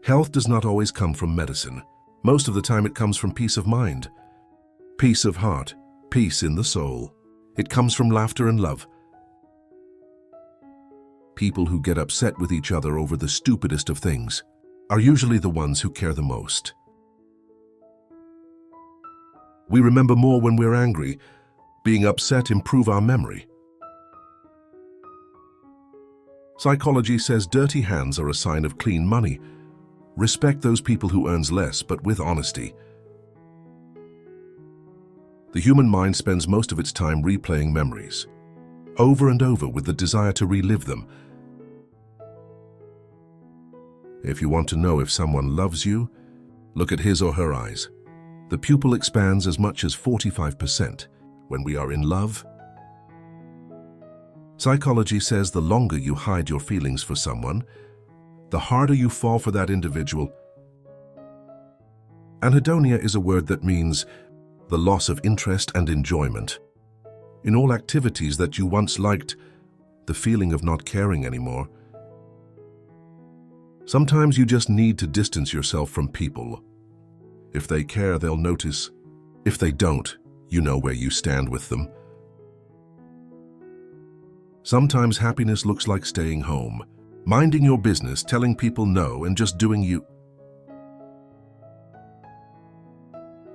Health does not always come from medicine. Most of the time it comes from peace of mind, peace of heart, peace in the soul. It comes from laughter and love. People who get upset with each other over the stupidest of things are usually the ones who care the most. We remember more when we're angry. Being upset improves our memory. Psychology says dirty hands are a sign of clean money. Respect those people who earn less, but with honesty. The human mind spends most of its time replaying memories, over and over, with the desire to relive them. If you want to know if someone loves you, look at his or her eyes. The pupil expands as much as 45% when we are in love. Psychology says the longer you hide your feelings for someone, the harder you fall for that individual. Anhedonia is a word that means the loss of interest and enjoyment in all activities that you once liked, the feeling of not caring anymore. Sometimes you just need to distance yourself from people. If they care, they'll notice. If they don't, you know where you stand with them. Sometimes happiness looks like staying home, minding your business, telling people no, and just doing you.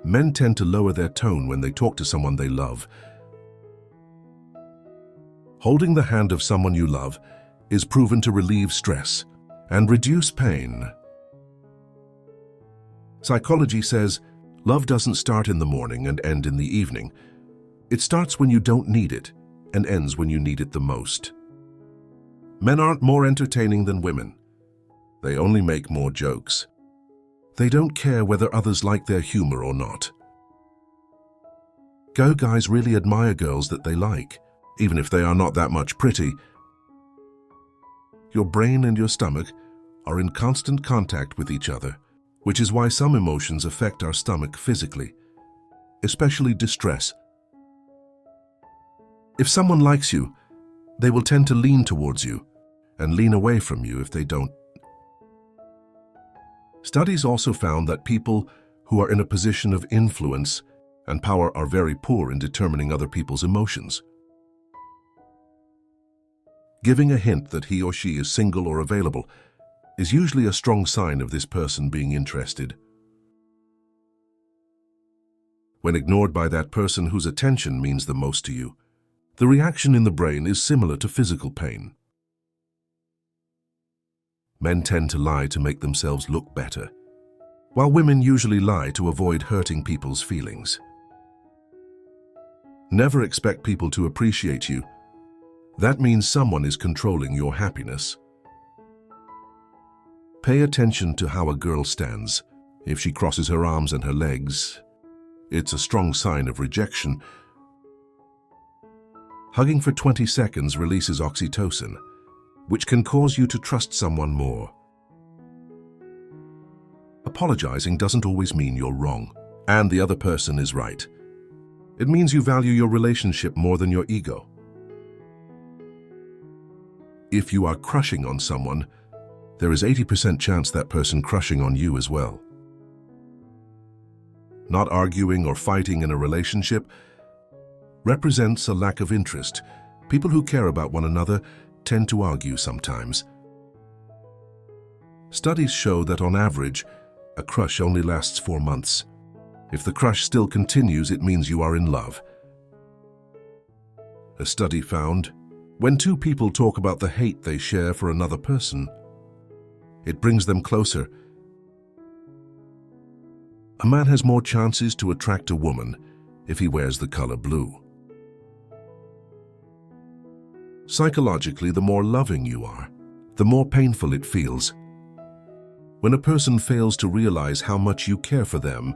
Men tend to lower their tone when they talk to someone they love. Holding the hand of someone you love is proven to relieve stress and reduce pain. Psychology says love doesn't start in the morning and end in the evening. It starts when you don't need it and ends when you need it the most. Men aren't more entertaining than women. They only make more jokes. They don't care whether others like their humor or not. Guys really admire girls that they like, even if they are not that much pretty. Your brain and your stomach are in constant contact with each other, which is why some emotions affect our stomach physically, especially distress. If someone likes you, they will tend to lean towards you and lean away from you if they don't. Studies also found that people who are in a position of influence and power are very poor in determining other people's emotions. Giving a hint that he or she is single or available is usually a strong sign of this person being interested. When ignored by that person whose attention means the most to you, the reaction in the brain is similar to physical pain. Men tend to lie to make themselves look better, while women usually lie to avoid hurting people's feelings. Never expect people to appreciate you. That means someone is controlling your happiness. Pay attention to how a girl stands. If she crosses her arms and her legs, it's a strong sign of rejection. Hugging for 20 seconds releases oxytocin, which can cause you to trust someone more. Apologizing doesn't always mean you're wrong and the other person is right. It means you value your relationship more than your ego. If you are crushing on someone, there is 80% chance that person crushing on you as well. Not arguing or fighting in a relationship represents a lack of interest. People who care about one another tend to argue sometimes. Studies show that on average, a crush only lasts 4 months. If the crush still continues, it means you are in love. A study found, when two people talk about the hate they share for another person, it brings them closer. A man has more chances to attract a woman if he wears the color blue. Psychologically, the more loving you are, the more painful it feels. When a person fails to realize how much you care for them,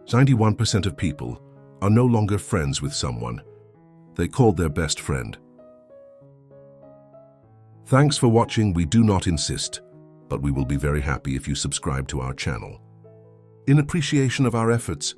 91% of people are no longer friends with someone they called their best friend. Thanks for watching. We do not insist, but we will be very happy if you subscribe to our channel. In appreciation of our efforts,